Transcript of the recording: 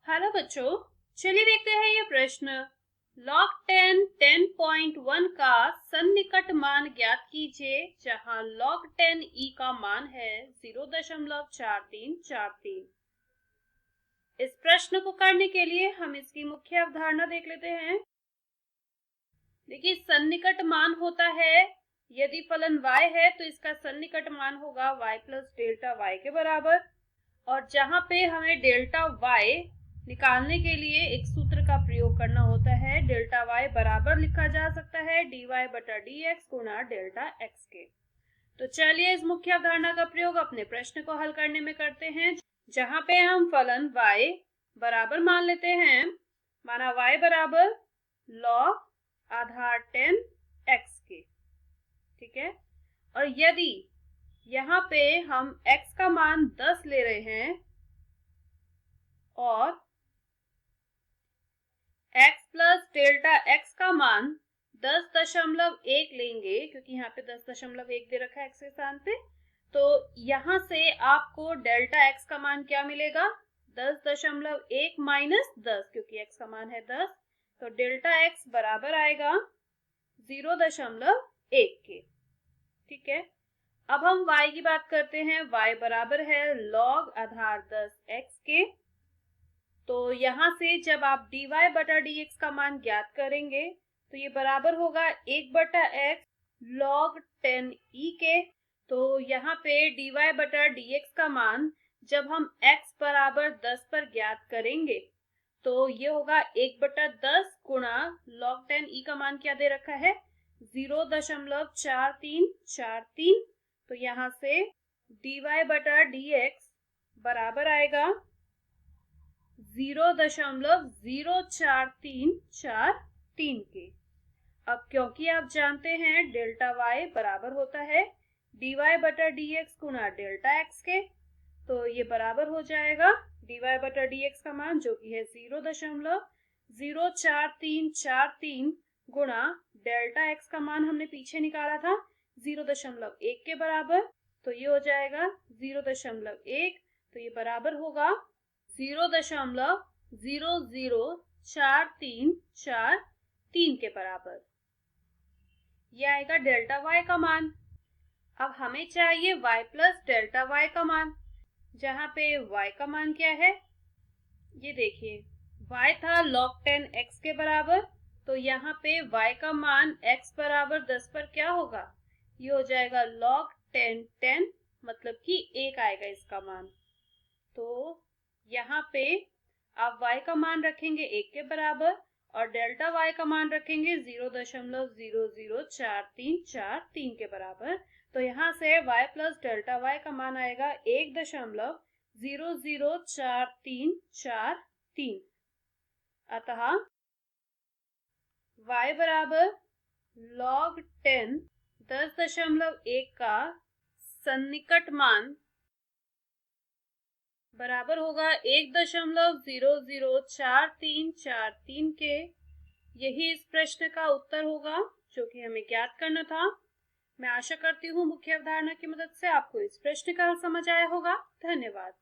Hello बच्चों, चलिए देखते हैं ये प्रश्न। log 10 10.1 का सन्निकट मान ज्ञात कीजिए जहां log 10 e का मान है 0.4343। इस प्रश्न को करने के लिए हम इसकी मुख्य अवधारणा देख लेते हैं। देखिए, सन्निकट मान होता है, यदि फलन y है तो इसका सन्निकट मान होगा y प्लस डेल्टा y के बराबर। और जहां पे हमें डेल्टा y निकालने के लिए एक सूत्र का प्रयोग करना होता है, डेल्टा y बराबर लिखा जा सकता है dy बटा dx गुणा डेल्टा x के। तो चलिए इस मुख्य अवधारणा का प्रयोग अपने प्रश्न को हल करने में करते हैं, जहां पे हम फलन y बराबर मान लेते हैं। माना y बराबर log आधार 10 x के, ठीक है। और यदि यहाँ पे हम x का मान 10 ले रहे हैं और x प्लस डेल्टा x का मान 10.1 लेंगे, क्योंकि यहाँ पे 10.1 दे रखा है x के स्थान पे, तो यहाँ से आपको डेल्टा x का मान क्या मिलेगा? 10.1 माइनस 10, क्योंकि x का मान है 10, तो डेल्टा x बराबर आएगा 0.1 के, ठीक है। अब हम y की बात करते हैं। y बराबर है log आधार 10x के। तो यहाँ से जब आप dy बटा dx का मान ज्ञात करेंगे तो ये बराबर होगा 1 बटा x log 10e के। तो यहाँ पे dy बटा dx का मान जब हम x बराबर 10 पर ज्ञात करेंगे तो ये होगा 1 बटा 10 गुणा log 10e का मान क्या दे रखा है? 0.4343। तो यहाँ से dy बटा dx बराबर आएगा 0.04343 के। अब क्योंकि आप जानते हैं डेल्टा y बराबर होता है dy बटा dx गुणा डेल्टा x के, तो ये बराबर हो जाएगा dy बटा dx का मान जो कि है 0.04343 गुणा डेल्टा x का मान हमने पीछे निकाला था 0.1 के बराबर, तो ये हो जाएगा 0.1। तो ये बराबर होगा 0.0044343 के बराबर। यह आएगा डेल्टा y का मान। अब हमें चाहिए y प्लस डेल्टा y का मान, जहां पे y का मान क्या है? ये देखिए, y था log 10 x के बराबर, तो यहाँ पे y का मान x बराबर 10 पर क्या होगा? ये हो जाएगा log 10 10, मतलब कि 1 आएगा इसका मान। तो यहाँ पे आप y का मान रखेंगे 1 के बराबर और डेल्टा y का मान रखेंगे 0.0044343 के बराबर। तो यहाँ से y प्लस डेल्टा y का मान आएगा 1.0044343। अतः y बराबर log 10 10.1 का सन्निकट मान बराबर होगा 1.0044343 के। यही इस प्रश्न का उत्तर होगा जो कि हमें ज्ञात करना था। मैं आशा करती हूँ मुख्य अवधारणा की मदद से आपको इस प्रश्न का हल समझ आया होगा। धन्यवाद।